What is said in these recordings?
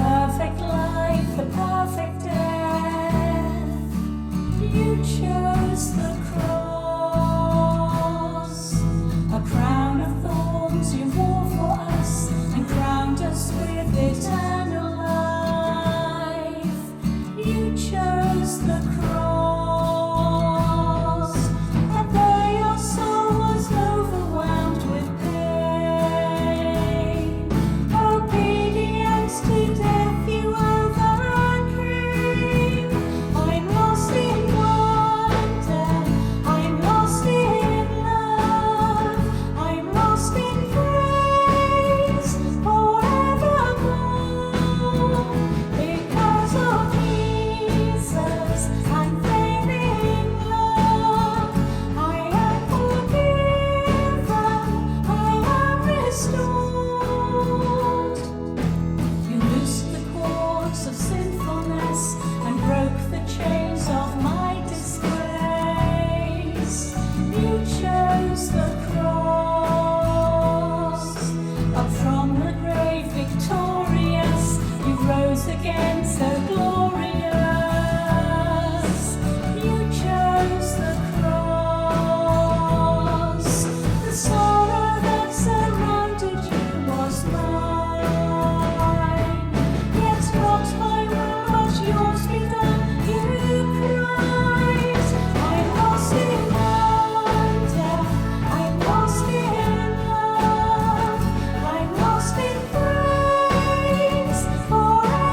perfect life, the perfect death. You chose the cross, a crown of thorns you wore for us, and crowned us with eternal life. You chose the cross, and there your soul was overwhelmed with pain. Obedience to death you overcame. I'm lost in wonder, I'm lost in love, I'm lost in praise forevermore. Because of Jesus' unfailing love, I am forgiven, I am restored. You loosed the cords of sinfulness and broke the chains of my disgrace. You chose the cross. Up from the grave victorious, you rose again so glorious. You chose the cross. The sorrow that surrounded you was mine. Yet not my will, but yours be done. You cried, I'm lost in wonder, I'm lost in love, I'm lost in praise forevermore.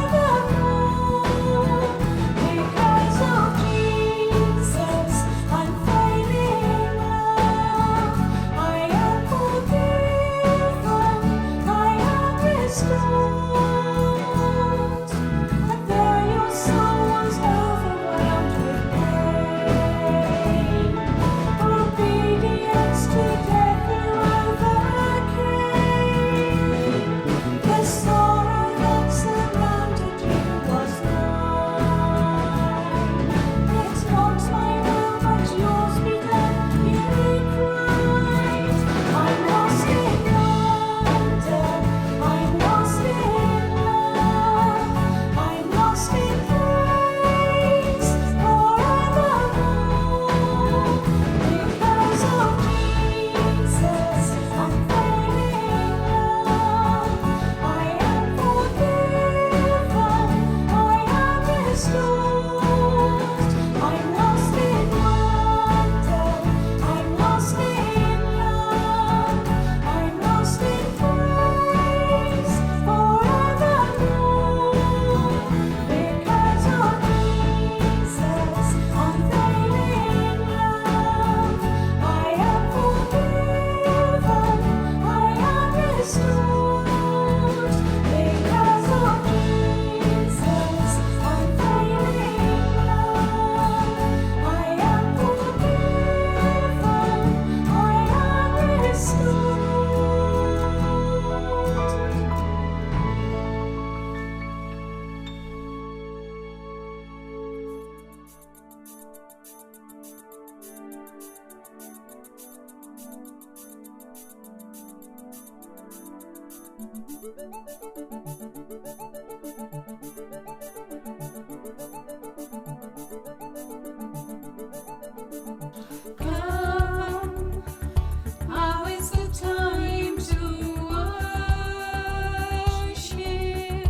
Because of Jesus' unfailing love, I am forgiven, I am restored. And there your soul was overwhelmed with pain. Obedience to death you overcame. The sorrow that surrounded you was mine. Yet not my will, but yours be done. You cried, I'm lost in wonder, I'm lost in love, I'm lost in praise forevermore. Because of Jesus' unfailing love, I am forgiven, I am restored. I'm lost in wonder, I'm lost in love, I'm lost in praise forevermore. Because of Jesus' unfailing love, I am forgiven, I am restored. Because of Jesus' unfailing love, I am forgiven, I am restored. Come, now is the time to worship.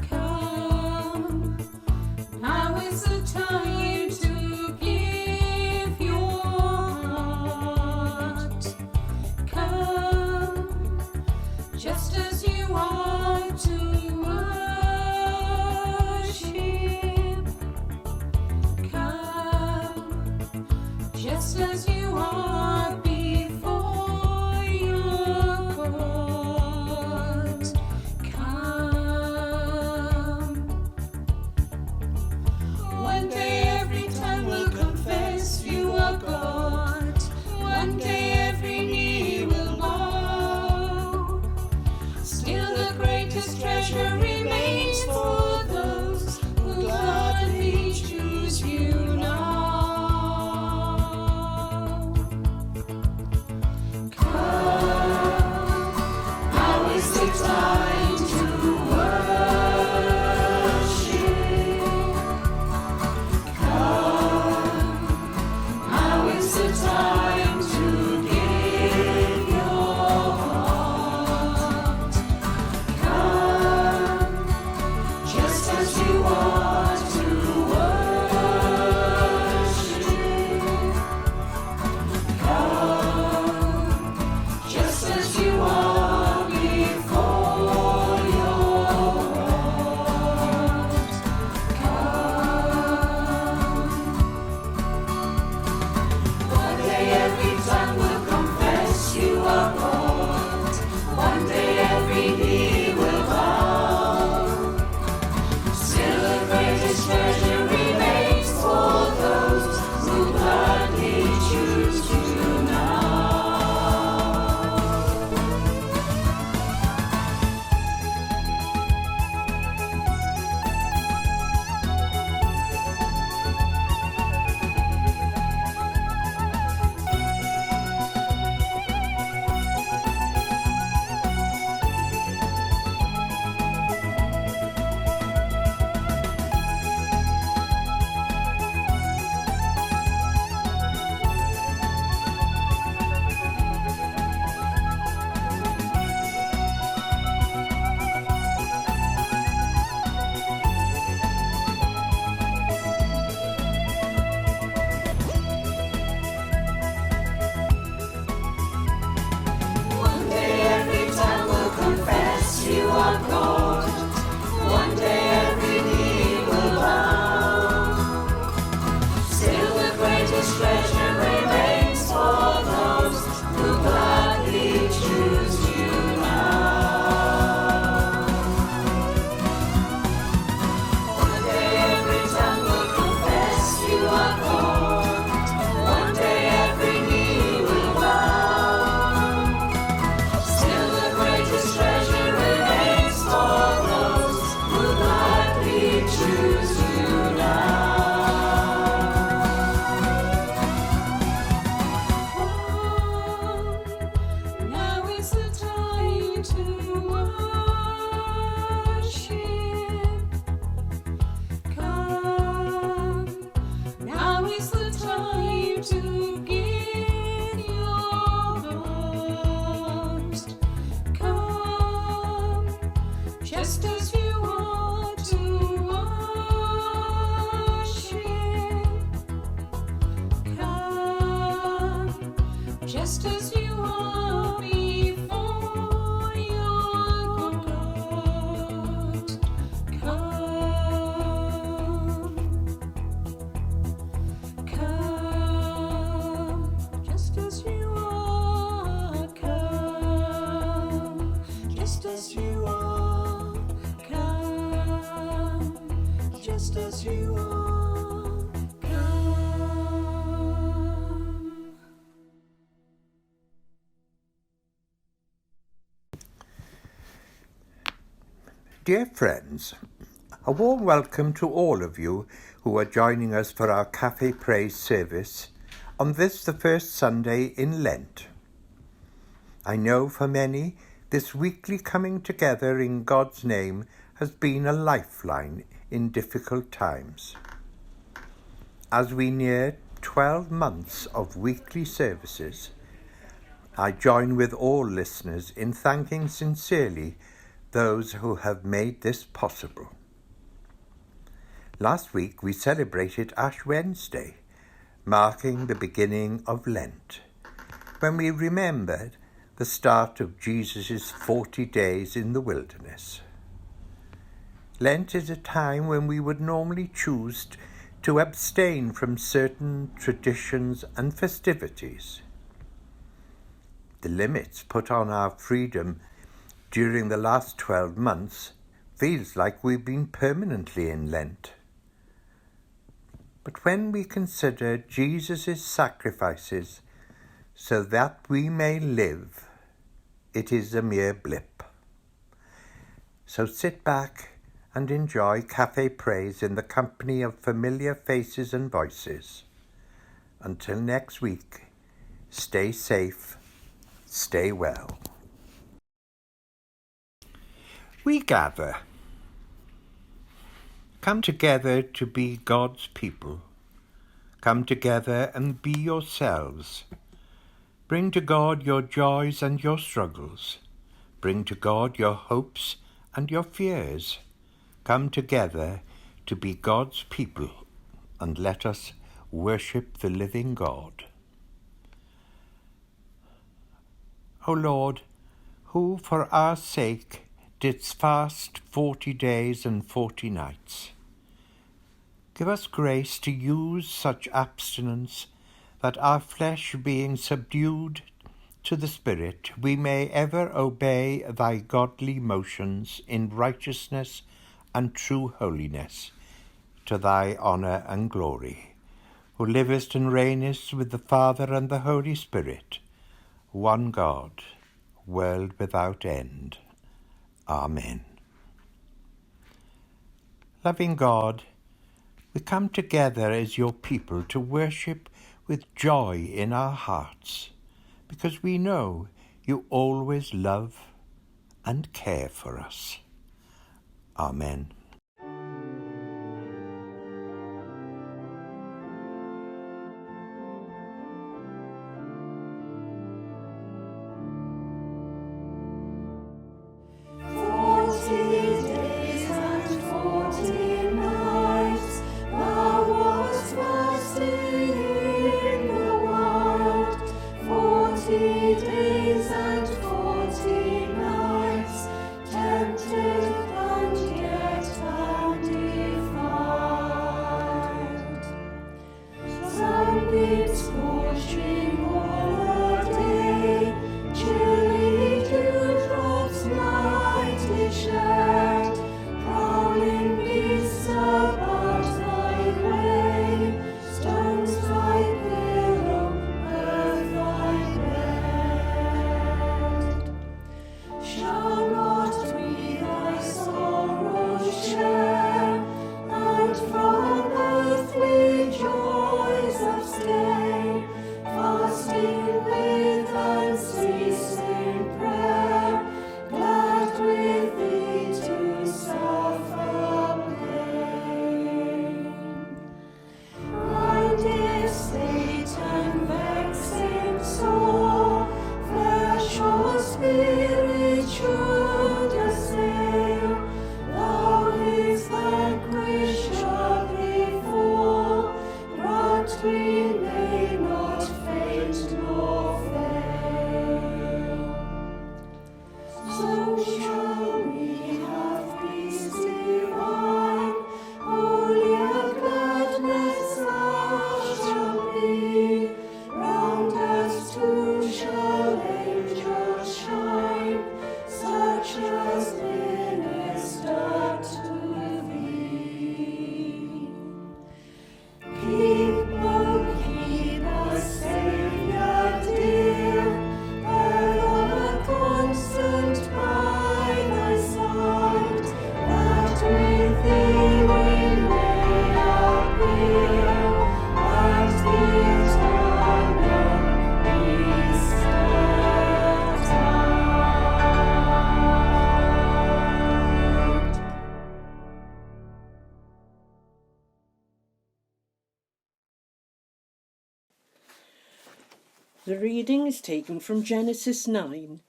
Come, now is the time to give your heart. Come, just as you are to worship. Come, just as you are before your court. Come. One day every tongue will confess you are God. One day every knee will bow. Still the greatest treasure remains for those who gladly choose you now. Come, now is the time to worship. just as you are to worship. Come, just as you are before your God. Come, just as you are. Come, just as you are. Come, just as you are. Come. Dear friends, a warm welcome to all of you who are joining us for our Cafe Praise service on this, the first Sunday in Lent. I know for many, this weekly coming together in God's name has been a lifeline in difficult times. As we near 12 months of weekly services, I join with all listeners in thanking sincerely those who have made this possible. Last week we celebrated Ash Wednesday, marking the beginning of Lent, when we remembered the start of Jesus' 40 days in the wilderness. Lent is a time when we would normally choose to abstain from certain traditions and festivities. The limits put on our freedom during the last 12 months feels like we've been permanently in Lent. But when we consider Jesus' sacrifices so that we may live, it is a mere blip. So sit back and enjoy Cafe Praise in the company of familiar faces and voices. Until next week, stay safe, stay well. We gather. Come together to be God's people. Come together and be yourselves. Bring to God your joys and your struggles. Bring to God your hopes and your fears. Come together to be God's people, and let us worship the living God. O Lord, who for our sake didst fast 40 days and 40 nights, give us grace to use such abstinence that our flesh being subdued to the Spirit, we may ever obey thy godly motions in righteousness and true holiness, to thy honour and glory, who livest and reignest with the Father and the Holy Spirit, one God, world without end. Amen. Loving God, we come together as your people to worship with joy in our hearts, because we know you always love and care for us. Amen. Days and 40 nights, tempted and yet The reading is taken from Genesis 9,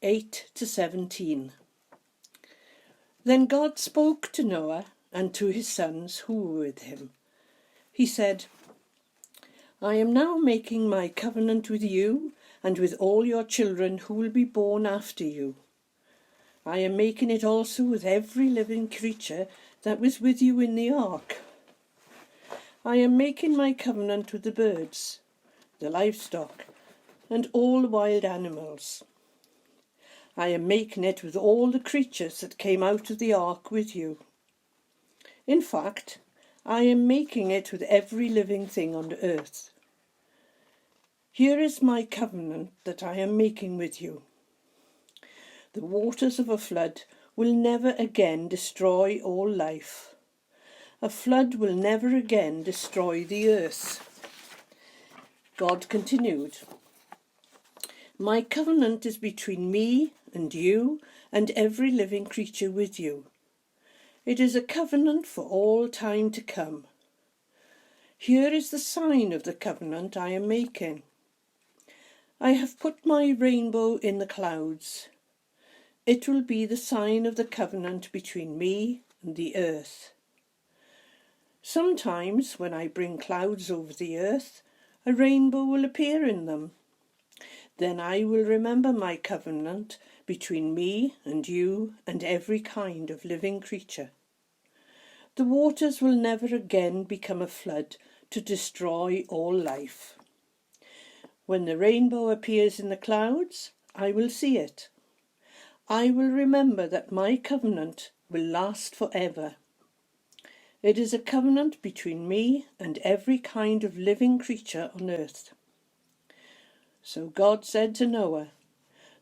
8 to 17. Then God spoke to Noah and to his sons who were with him. He said, I am now making my covenant with you and with all your children who will be born after you. I am making it also with every living creature that was with you in the ark. I am making my covenant with the birds, the livestock, and all the wild animals. I am making it with all the creatures that came out of the ark with you. In fact, I am making it with every living thing on earth. Here is my covenant that I am making with you. The waters of a flood will never again destroy all life. A flood will never again destroy the earth. God continued, My covenant is between me and you and every living creature with you. It is a covenant for all time to come. Here is the sign of the covenant I am making. I have put my rainbow in the clouds. It will be the sign of the covenant between me and the earth. Sometimes when I bring clouds over the earth, a rainbow will appear in them. Then I will remember my covenant between me and you and every kind of living creature. The waters will never again become a flood to destroy all life. When the rainbow appears in the clouds, I will see it. I will remember that my covenant will last forever. It is a covenant between me and every kind of living creature on earth. So God said to Noah,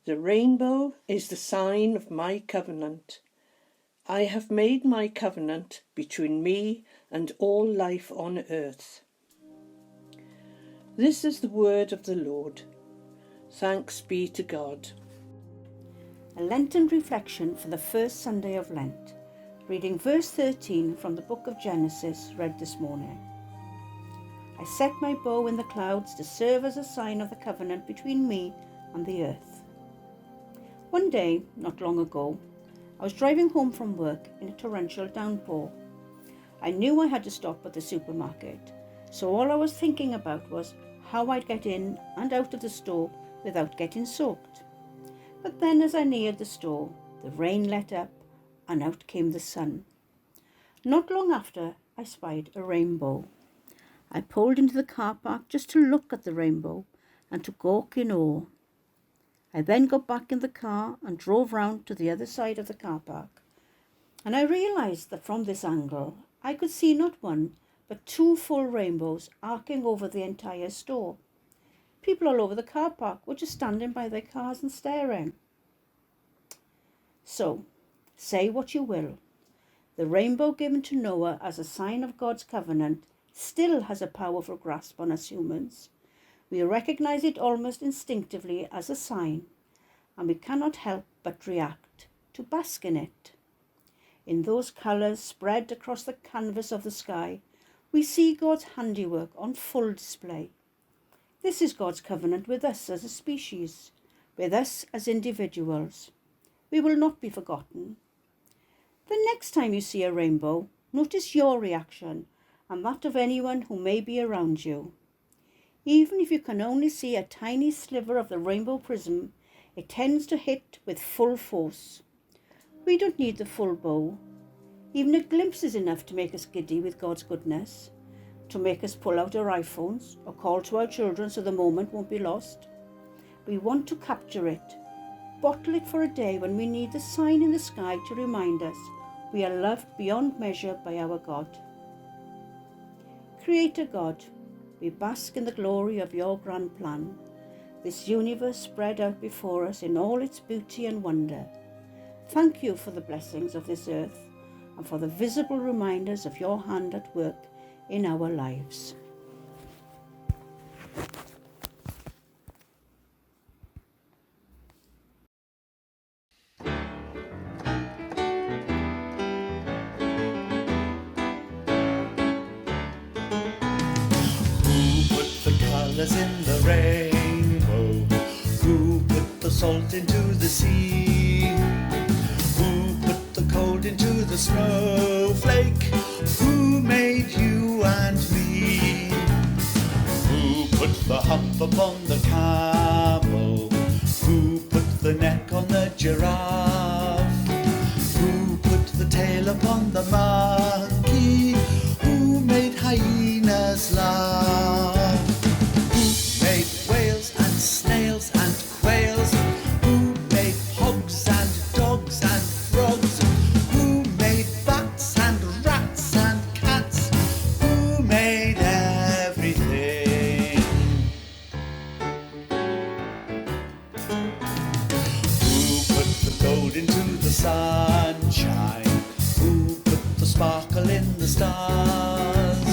The rainbow is the sign of my covenant. I have made my covenant between me and all life on earth. This is the word of the Lord. Thanks be to God. A Lenten reflection for the first Sunday of Lent. Reading verse 13 from the book of Genesis, read this morning. I set my bow in the clouds to serve as a sign of the covenant between me and the earth. One day, not long ago, I was driving home from work in a torrential downpour. I knew I had to stop at the supermarket, so all I was thinking about was how I'd get in and out of the store without getting soaked. But then as I neared the store, the rain let up and out came the sun. Not long after, I spied a rainbow. I pulled into the car park just to look at the rainbow and to gawk in awe. I then got back in the car and drove round to the other side of the car park. And I realised that from this angle, I could see not one, but two full rainbows arcing over the entire store. People all over the car park were just standing by their cars and staring. So, say what you will, the rainbow given to Noah as a sign of God's covenant still has a powerful grasp on us humans. We recognise it almost instinctively as a sign, and we cannot help but react, to bask in it. In those colours spread across the canvas of the sky, we see God's handiwork on full display. This is God's covenant with us as a species, with us as individuals. We will not be forgotten. The next time you see a rainbow, notice your reaction and that of anyone who may be around you. Even if you can only see a tiny sliver of the rainbow prism, it tends to hit with full force. We don't need the full bow. Even a glimpse is enough to make us giddy with God's goodness, to make us pull out our iPhones or call to our children so the moment won't be lost. We want to capture it, bottle it for a day when we need the sign in the sky to remind us we are loved beyond measure by our God. Creator God, we bask in the glory of your grand plan, this universe spread out before us in all its beauty and wonder. Thank you for the blessings of this earth and for the visible reminders of your hand at work in our lives. Who put the colours in the rainbow? salt into the sea? Who put the cold into the snowflake? Who made you and me? Who put the hump upon the camel? Who put the neck on the giraffe? Who put the tail upon the monkey? Who made hyenas laugh? Who made whales and snails and quails? Who made hogs and dogs and frogs? Who made bats and rats and cats? Who made everything? Who put the gold into the sunshine? Who put the sparkle in the stars?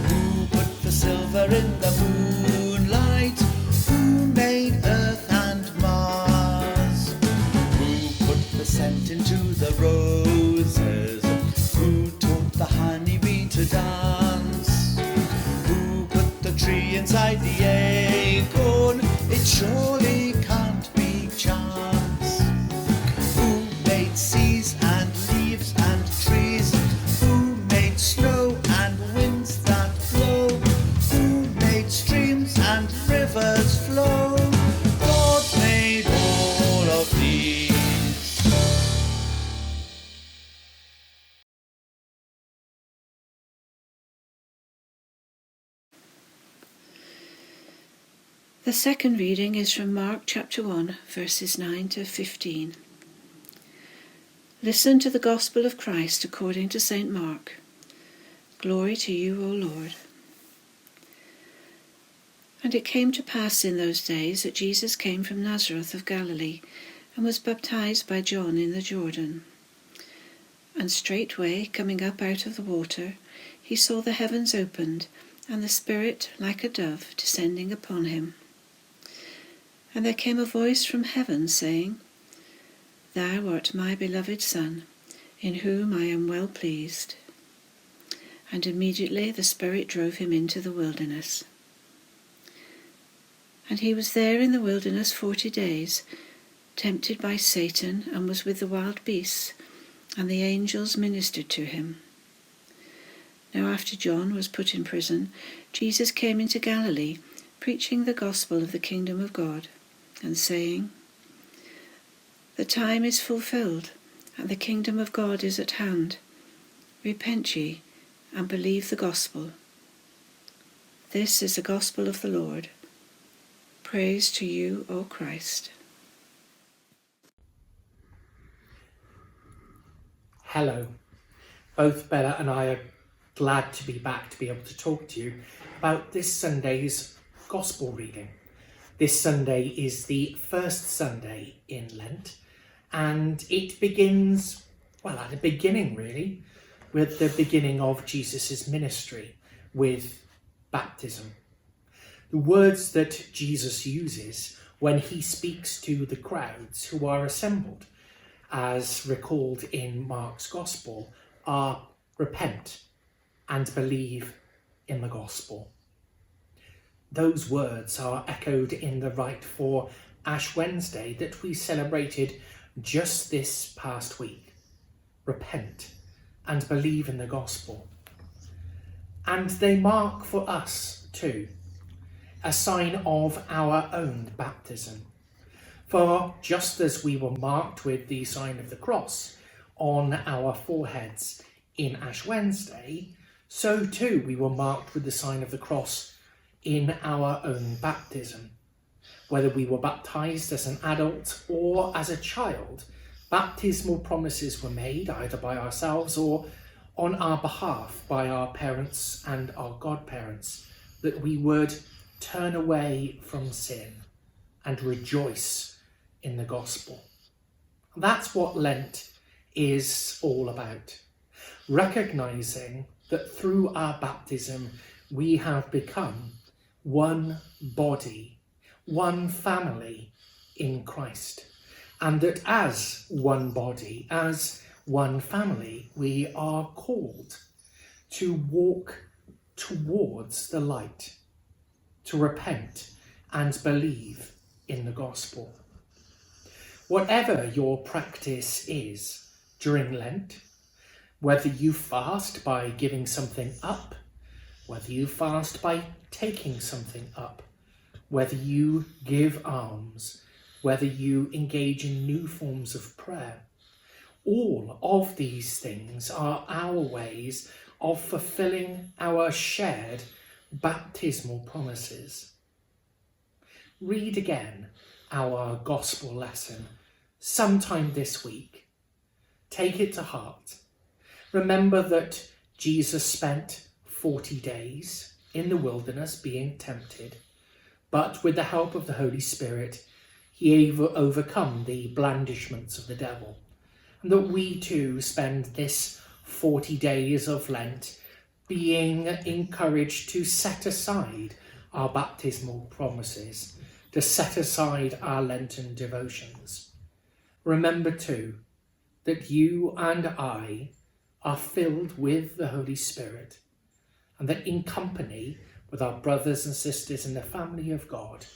Who put the silver in the moonlight? Who made Earth and Mars? Who put the scent into the roses? Who taught the honeybee to dance? Who put the tree inside the acorn? It surely can't be chance. Who made seas and leaves and trees? Who made snow and winds that blow? Who made streams and rivers flow? God made all of these. The second reading is from Mark chapter 1, verses 9 to 15. Listen to the gospel of Christ according to St. Mark. Glory to you, O Lord. And it came to pass in those days that Jesus came from Nazareth of Galilee, and was baptized by John in the Jordan. And straightway, coming up out of the water, he saw the heavens opened, and the Spirit like a dove descending upon him. And there came a voice from heaven, saying, Thou art my beloved Son, in whom I am well pleased. And immediately the Spirit drove him into the wilderness. And he was there in the wilderness 40 days, tempted by Satan, and was with the wild beasts, and the angels ministered to him. Now after John was put in prison, Jesus came into Galilee, preaching the gospel of the kingdom of God, and saying, The time is fulfilled, and the kingdom of God is at hand. Repent ye, and believe the gospel. This is the gospel of the Lord. Praise to you, O Christ. Hello. Both Bella and I are glad to be back to be able to talk to you about this Sunday's Gospel reading. This Sunday is the first Sunday in Lent, and it begins, well, at the beginning really, with the beginning of Jesus' ministry, with baptism. The words that Jesus uses when he speaks to the crowds who are assembled, as recalled in Mark's Gospel, are repent and believe in the gospel. Those words are echoed in the rite for Ash Wednesday that we celebrated just this past week. Repent and believe in the gospel. And they mark for us too a sign of our own baptism. For just as we were marked with the sign of the cross on our foreheads in Ash Wednesday, so too we were marked with the sign of the cross in our own baptism. Whether we were baptized as an adult or as a child, baptismal promises were made either by ourselves or on our behalf by our parents and our godparents, that we would turn away from sin and rejoice in the gospel. That's what Lent is all about. Recognizing that through our baptism we have become one body, one family in Christ, and that as one body, as one family, we are called to walk towards the light, to repent and believe in the gospel. Whatever your practice is during Lent, whether you fast by giving something up, whether you fast by taking something up, whether you give alms, whether you engage in new forms of prayer, all of these things are our ways of fulfilling our shared baptismal promises. Read again our gospel lesson sometime this week. Take it to heart. Remember that Jesus spent 40 days in the wilderness being tempted, but with the help of the Holy Spirit, he overcome the blandishments of the devil. And that we too spend this 40 days of Lent being encouraged to set aside our baptismal promises, to set aside our Lenten devotions. Remember too that you and I are filled with the Holy Spirit, and that in company with our brothers and sisters in the family of God,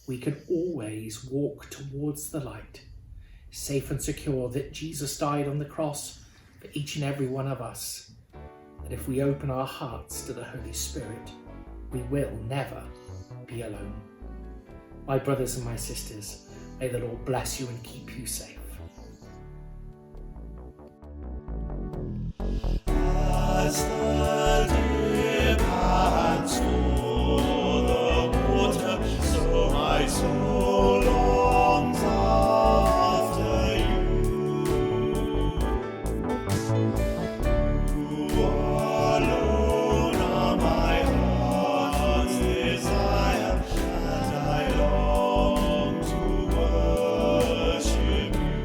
we can always walk towards the light, safe and secure that Jesus died on the cross for each and every one of us, that if we open our hearts to the Holy Spirit, we will never be alone. My brothers and my sisters, may the Lord bless you and keep you safe. As the deer pants for the water, so my soul longs after you. You alone are my heart's desire, and I long to worship you.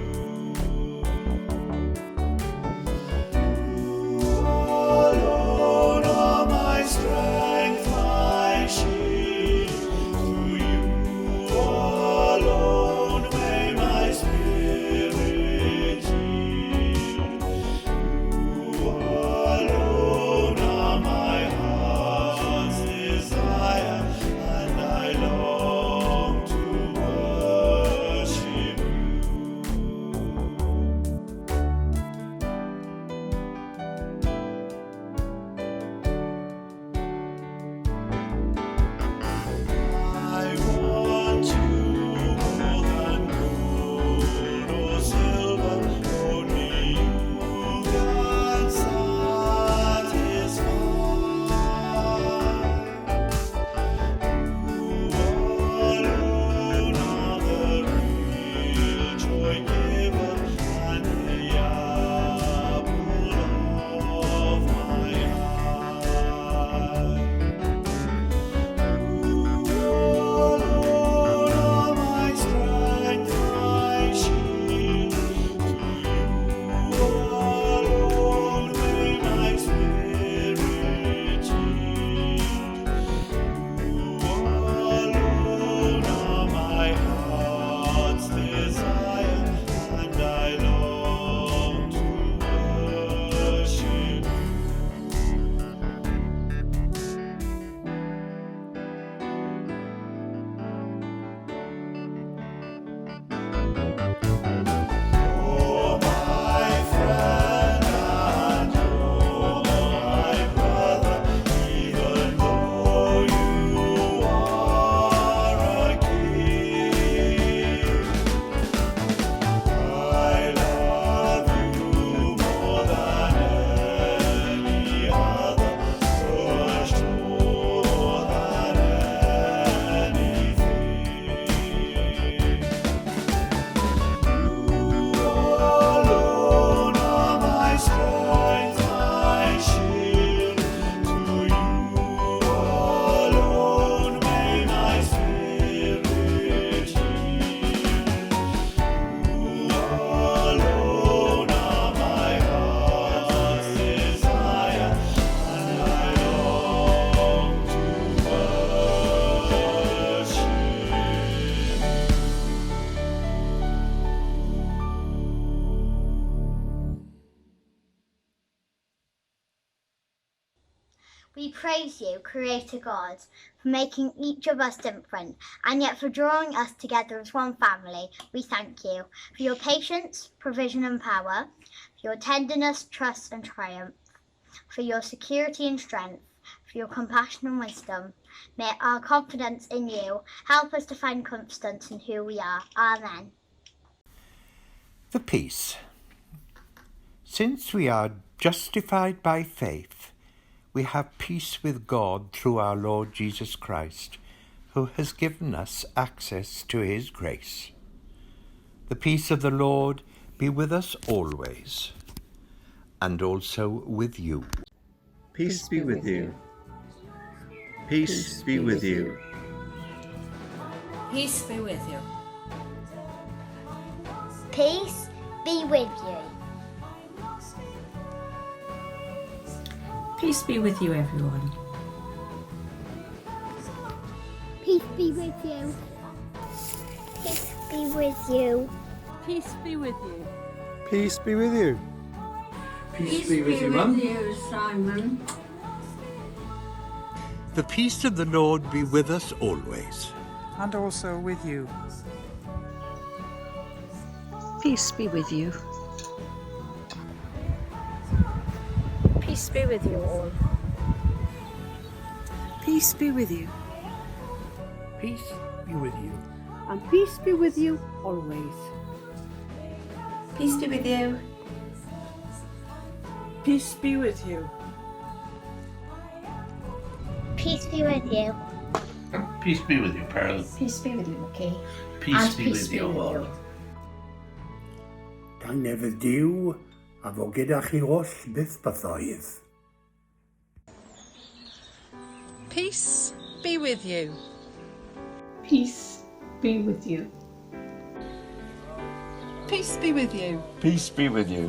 We praise you, Creator God, for making each of us different, and yet for drawing us together as one family. We thank you for your patience, provision and power, for your tenderness, trust and triumph, for your security and strength, for your compassion and wisdom. May our confidence in you help us to find confidence in who we are. Amen. The peace. Since we are justified by faith, we have peace with God through our Lord Jesus Christ, who has given us access to his grace. The peace of the Lord be with us always, and also with you. Peace be with you. Peace be with you. Peace be with you. Peace be with you. Peace be with you, everyone. Peace be with you. Peace be with you. Peace be with you. Peace be with you. Peace be with you, Mum. Simon. The peace of the Lord be with us always. And also with you. Peace be with you. Peace be with you all. Peace be with you. Peace be with you. And peace be with you always. Peace be with you. Peace be with you. Peace be with you. Peace be with you, Pearl. Peace be with you, Mickey. Peace be with you all. Dan efo Duw a fo gyda chi oll byth bythoedd. Peace be with you. Peace be with you. Peace be with you. Peace be with you.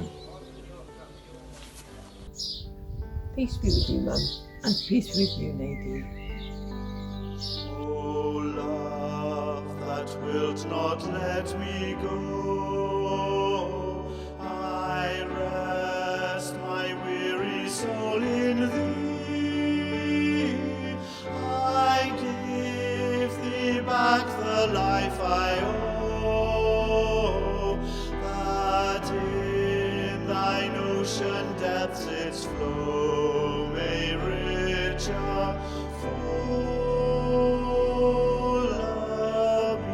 Peace be with you, Mum. And peace with you, Nadine. O love that wilt not let me go, I rest my weary soul in thee. I give thee back the life I owe, that in thine ocean depths its flow may richer full of me.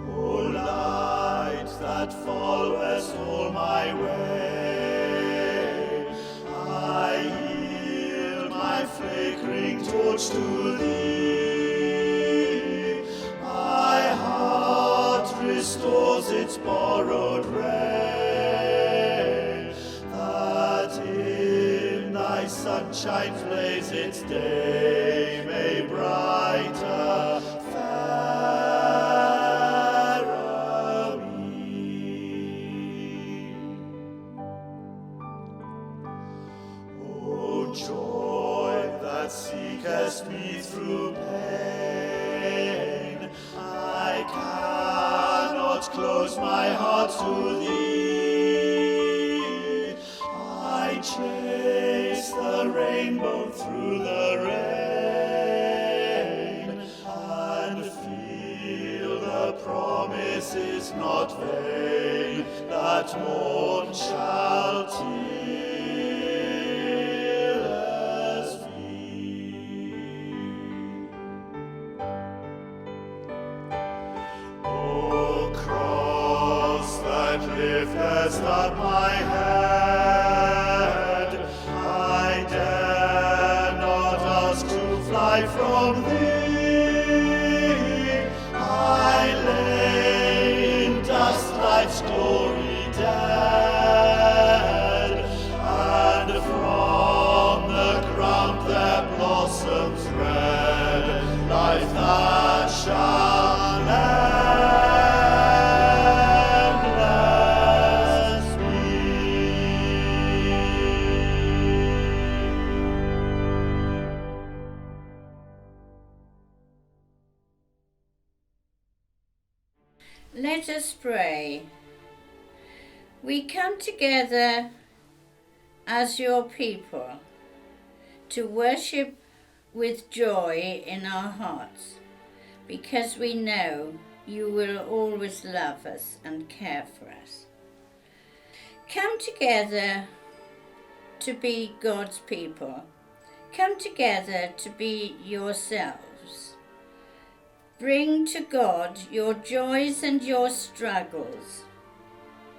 O light that followest all my way, I yield my flickering torch to thee. My heart restores its borrowed ray, that in thy sunshine flays its day may brighter, fairer be. O joy that seekest me through pain, I cannot close my heart to thee. I chase the rainbow through the rain, and feel the promise is not vain, that morn shall tearless be. O cross that liftest up my head, I dare not ask to fly from thee. I lay in dust life's glory dead, and from the ground there blossoms red life that shall endless be. Let us pray. We come together as your people to worship with joy in our hearts, because we know you will always love us and care for us. Come together to be God's people. Come together to be yourselves. Bring to God your joys and your struggles.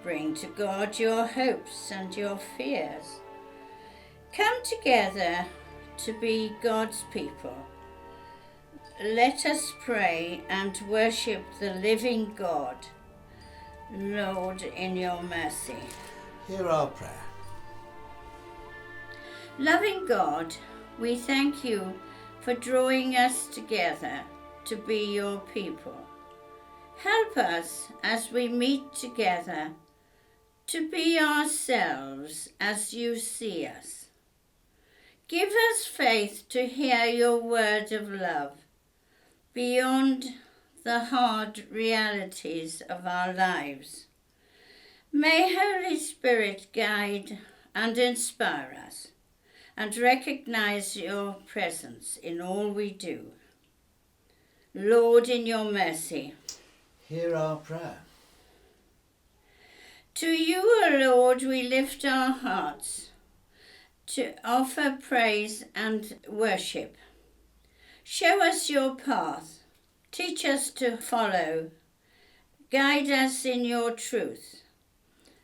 Bring to God your hopes and your fears. Come together to be God's people. Let us pray and worship the living God. Lord, in your mercy. Hear our prayer. Loving God, we thank you for drawing us together to be your people. Help us as we meet together to be ourselves as you see us. Give us faith to hear your word of love beyond the hard realities of our lives. May Holy Spirit guide and inspire us, and recognize your presence in all we do. Lord, in your mercy. Hear our prayer. To you, O Lord, we lift our hearts to offer praise and worship. Show us your path. Teach us to follow. Guide us in your truth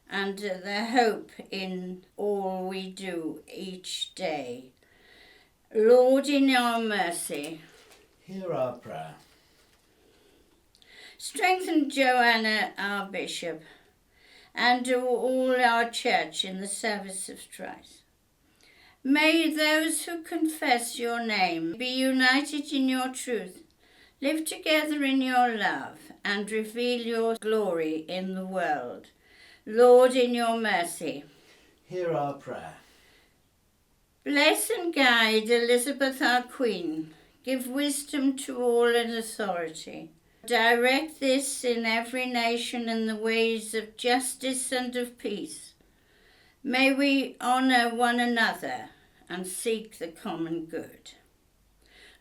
and the hope in all we do each day. Lord, in your mercy. Hear our prayer. Strengthen Joanna, our bishop, and all our church in the service of Christ. May those who confess your name be united in your truth, live together in your love, and reveal your glory in the world. Lord, in your mercy. Hear our prayer. Bless and guide Elizabeth, our Queen. Give wisdom to all in authority. Direct this in every nation in the ways of justice and of peace. May we honour one another and seek the common good.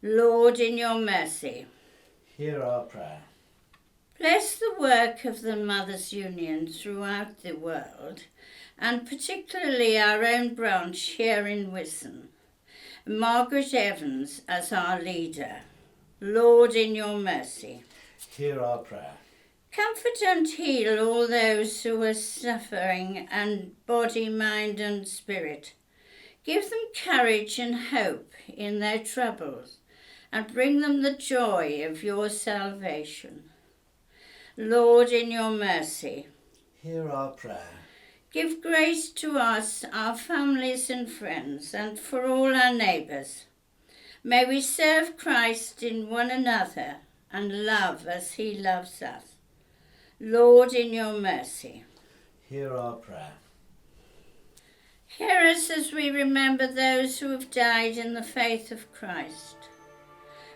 Lord, in your mercy. Hear our prayer. Bless the work of the Mothers' Union throughout the world, and particularly our own branch here in Wiston. Margaret Evans as our leader. Lord, in your mercy. Hear our prayer. Comfort and heal all those who are suffering in body, mind and spirit. Give them courage and hope in their troubles, and bring them the joy of your salvation. Lord, in your mercy. Hear our prayer. Give grace to us, our families and friends, and for all our neighbours. May we serve Christ in one another and love as he loves us. Lord, in your mercy. Hear our prayer. Hear us as we remember those who have died in the faith of Christ,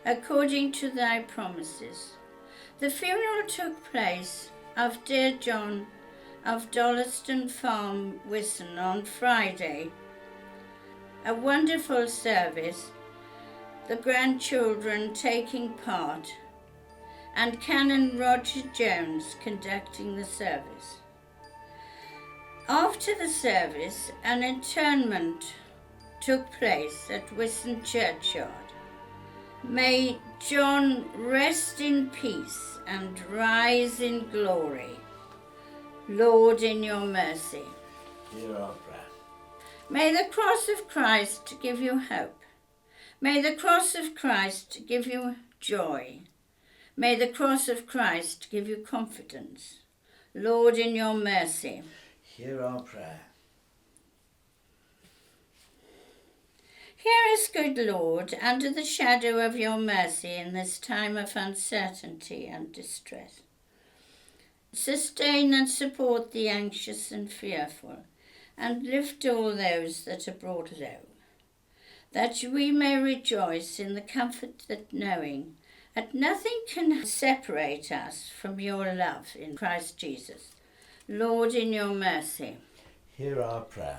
according to thy promises. The funeral took place of dear John of Dollaston Farm, Wiston, on Friday. A wonderful service, the grandchildren taking part, and Canon Roger Jones conducting the service. After the service, an interment took place at Wiston Churchyard. May John rest in peace and rise in glory. Lord, in your mercy. Hear our prayer. May the cross of Christ give you hope. May the cross of Christ give you joy. May the cross of Christ give you confidence. Lord, in your mercy. Hear our prayer. Hear us, good Lord, under the shadow of your mercy in this time of uncertainty and distress. Sustain and support the anxious and fearful, and lift all those that are brought low, that we may rejoice in the comfort that knowing that nothing can separate us from your love in Christ Jesus. Lord, in your mercy. Hear our prayer.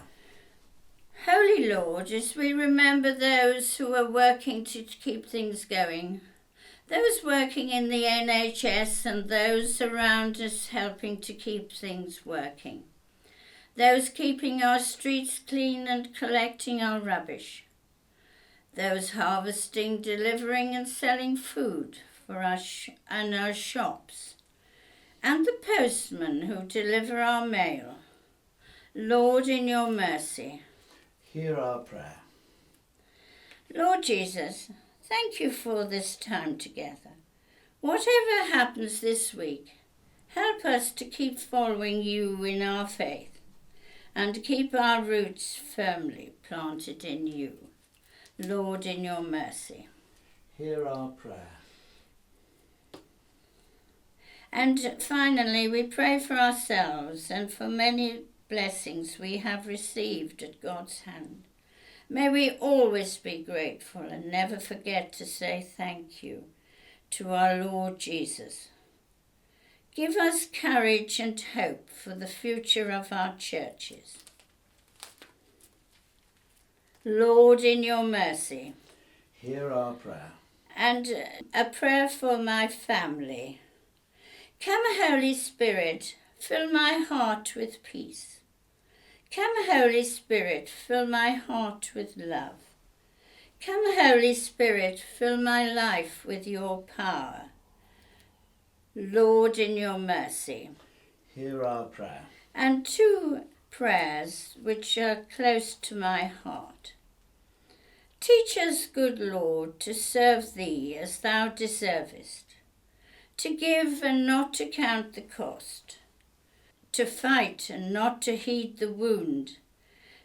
Holy Lord, as we remember those who are working to keep things going, those working in the NHS and those around us helping to keep things working, those keeping our streets clean and collecting our rubbish, those harvesting, delivering and selling food for us and our shops, and the postmen who deliver our mail. Lord, in your mercy. Hear our prayer. Lord Jesus, thank you for this time together. Whatever happens this week, help us to keep following you in our faith and keep our roots firmly planted in you. Lord, in your mercy. Hear our prayer. And finally, we pray for ourselves and for many blessings we have received at God's hand. May we always be grateful and never forget to say thank you to our Lord Jesus. Give us courage and hope for the future of our churches. Lord, in your mercy. Hear our prayer. And a prayer for my family. Come, Holy Spirit, fill my heart with peace. Come, Holy Spirit, fill my heart with love. Come, Holy Spirit, fill my life with your power. Lord, in your mercy. Hear our prayer. And two prayers which are close to my heart. Teach us, good Lord, to serve thee as thou deservest, to give and not to count the cost, to fight and not to heed the wound,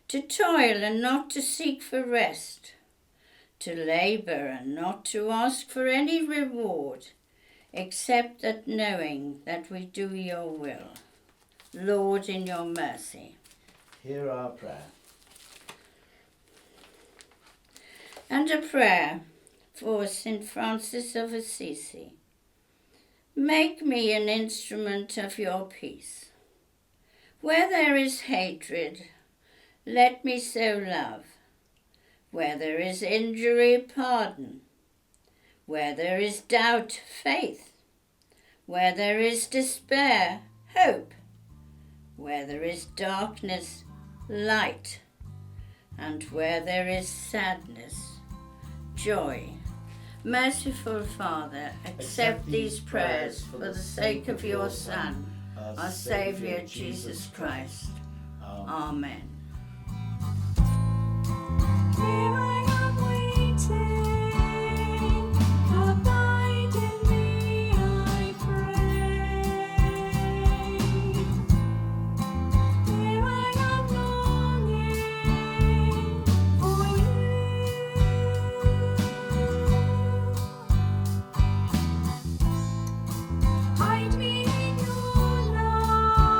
to toil and not to seek for rest, to labour and not to ask for any reward, except that knowing that we do your will. Lord, in your mercy. Hear our prayer. And a prayer for St. Francis of Assisi. Make me an instrument of your peace. Where there is hatred, let me sow love. Where there is injury, pardon. Where there is doubt, faith. Where there is despair, hope. Where there is darkness, light. And where there is sadness, joy. Merciful Father, accept these prayers for the sake of your Son, our Saviour Jesus Christ. Amen. Here I am waiting, abide in me, I pray. Here I am longing for you. Hide me in your love,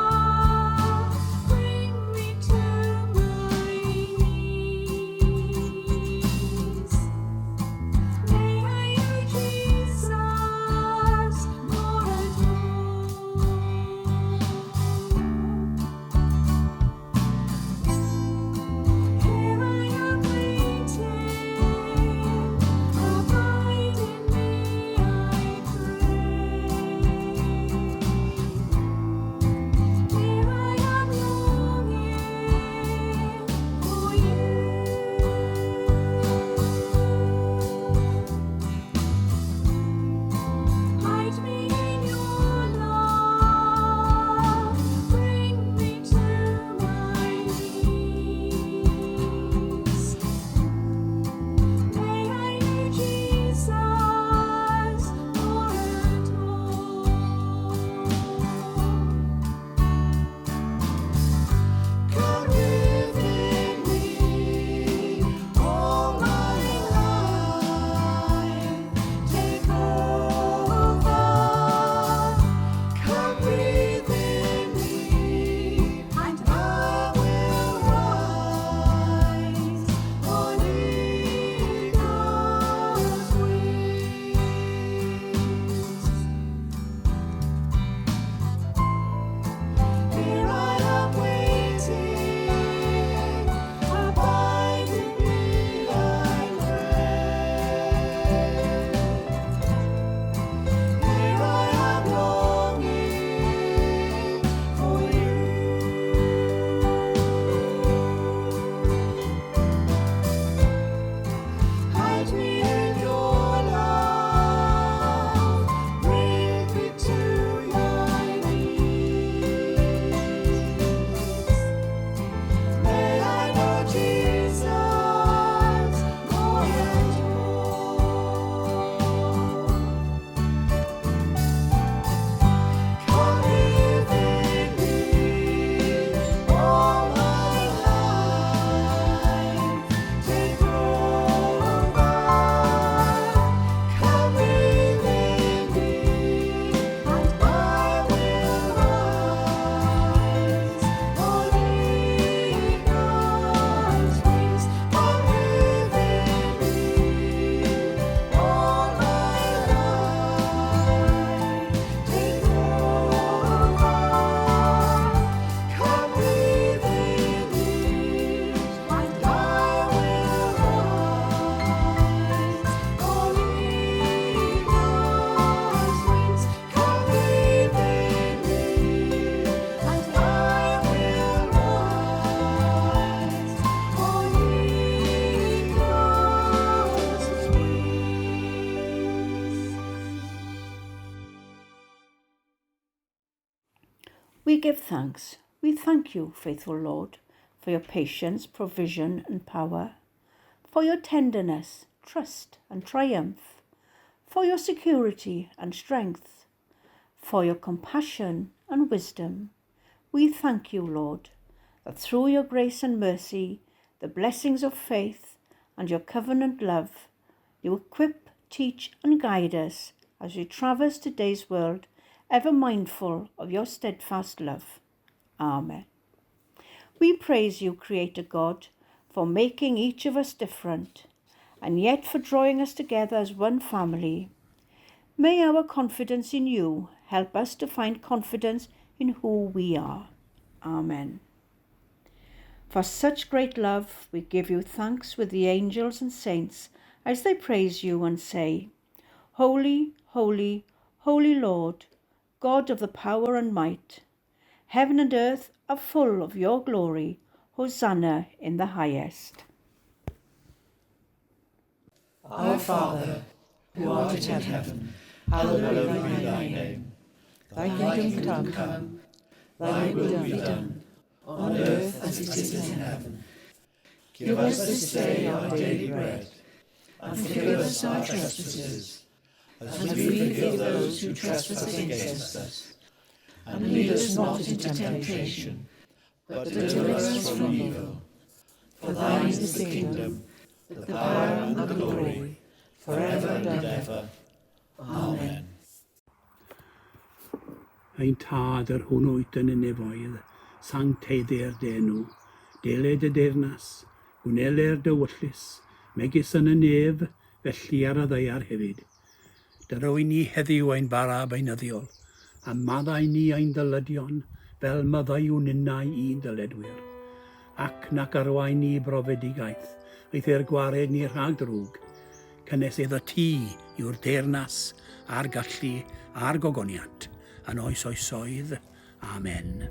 bring me to my knees. We give thanks. We thank you, faithful Lord, for your patience, provision, and power, for your tenderness, trust, and triumph, for your security and strength, for your compassion and wisdom. We thank you, Lord, that through your grace and mercy, the blessings of faith, and your covenant love, you equip, teach, and guide us as we traverse today's world, ever mindful of your steadfast love. Amen. We praise you, Creator God, for making each of us different, and yet for drawing us together as one family. May our confidence in you help us to find confidence in who we are. Amen. For such great love, we give you thanks with the angels and saints as they praise you and say, Holy, holy, holy Lord, God of the power and might. Heaven and earth are full of your glory. Hosanna in the highest. Our Father, who art in heaven, hallowed be thy name. Thy kingdom come, thy will be done, on earth as it is in heaven. Give us this day our daily bread, and forgive us our trespasses, as we forgive those who trespass against us. And lead us not into temptation, but deliver us from evil. For thine is the kingdom, the power and the glory, forever and ever. Amen. Ein tad yr hwn oedden yn efoedd, sang teiddir denw, deled y deyrnas, gwneler dy wyllus, megis yn y nef, felly ar y ddeiar hefyd. Dyro i ni heddiw ein bara beinyddiol, a maddau ni ein dylydion, fel myddau yw'n unnau i'n dyledwyr. Ac nac arwain ni brofedigaeth, aeth e'r gwared ni rhag drwg, cynnes iddo ti yw'r deyrnas, a'r gallu, a'r gogoniant, yn oes oesoedd. Amen.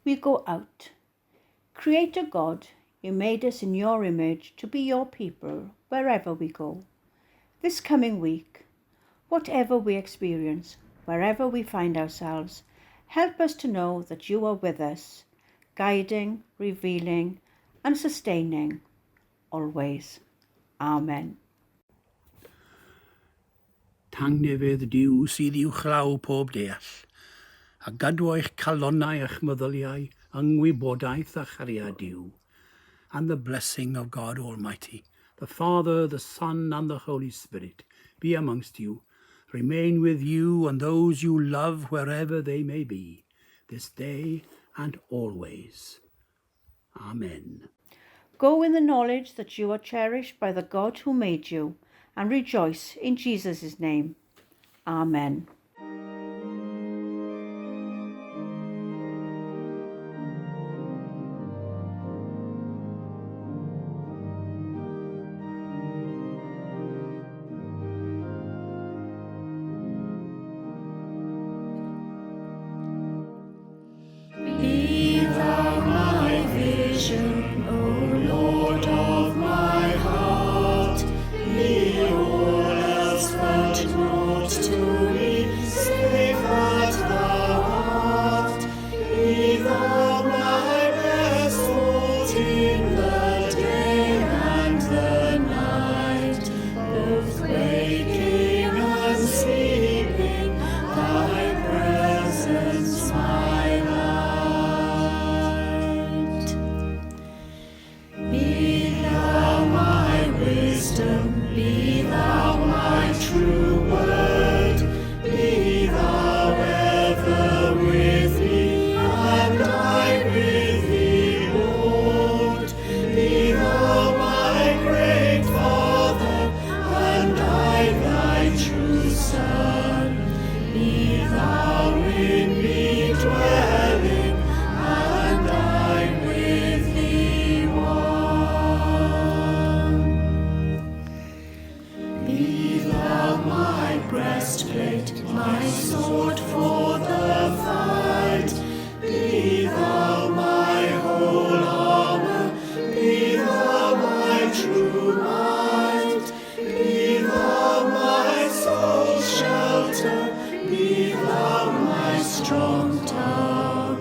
We go out. Creator God, you made us in your image to be your people wherever we go. This coming week, whatever we experience, wherever we find ourselves, help us to know that you are with us, guiding, revealing, and sustaining, always. Amen. Tangnefydd diw sydd i'w chlaw pob deall, a gadw eich calonnau eich meddyliau, yngwybodaeth a chariad diw. And the blessing of God Almighty, the Father, the Son, and the Holy Spirit be amongst you, remain with you and those you love wherever they may be, this day and always. Amen. Go in the knowledge that you are cherished by the God who made you, and rejoice in Jesus' name. Amen. Be thou my vision, O Lord of my heart. Be all else but naught to me, save that thou art. Be thou my best thought in the day and the night, both waking and sleeping, thy presence my light. Be thou my wisdom, be thou my true word, be thou ever with me, and I with thee, Lord. Be thou my great Father, and I thy true Son. Be thou in me dwelling, and I with thee one. Be thou my breastplate, my sword for the fight. Be thou my whole armor, be thou my true might. Be thou my soul's shelter, be thou my strong tower.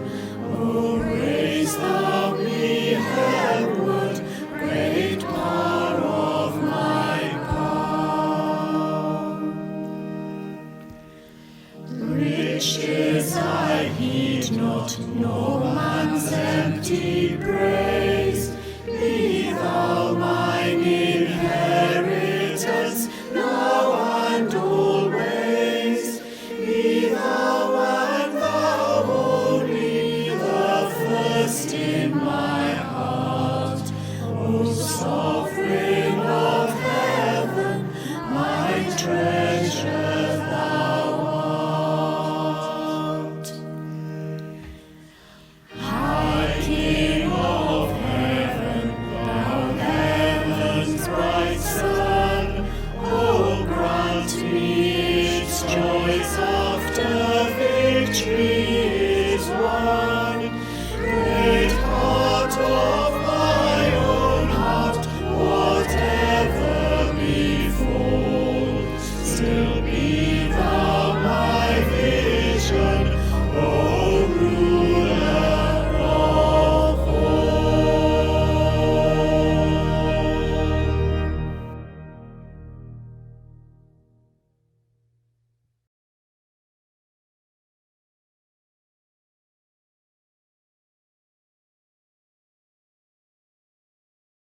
O raise thou me heavenward, great power of my power. Riches I heed not, nor man's empty praise. Be thou mine inheritance, now and always. Be thou and thou only, the first in my heart. O sovereign of heaven, my treasure thou art. High King of heaven, thou heaven's bright sun, oh, grant me its joys after victory is won. Great heart of my own heart, whatever befall, still be thou my vision, oh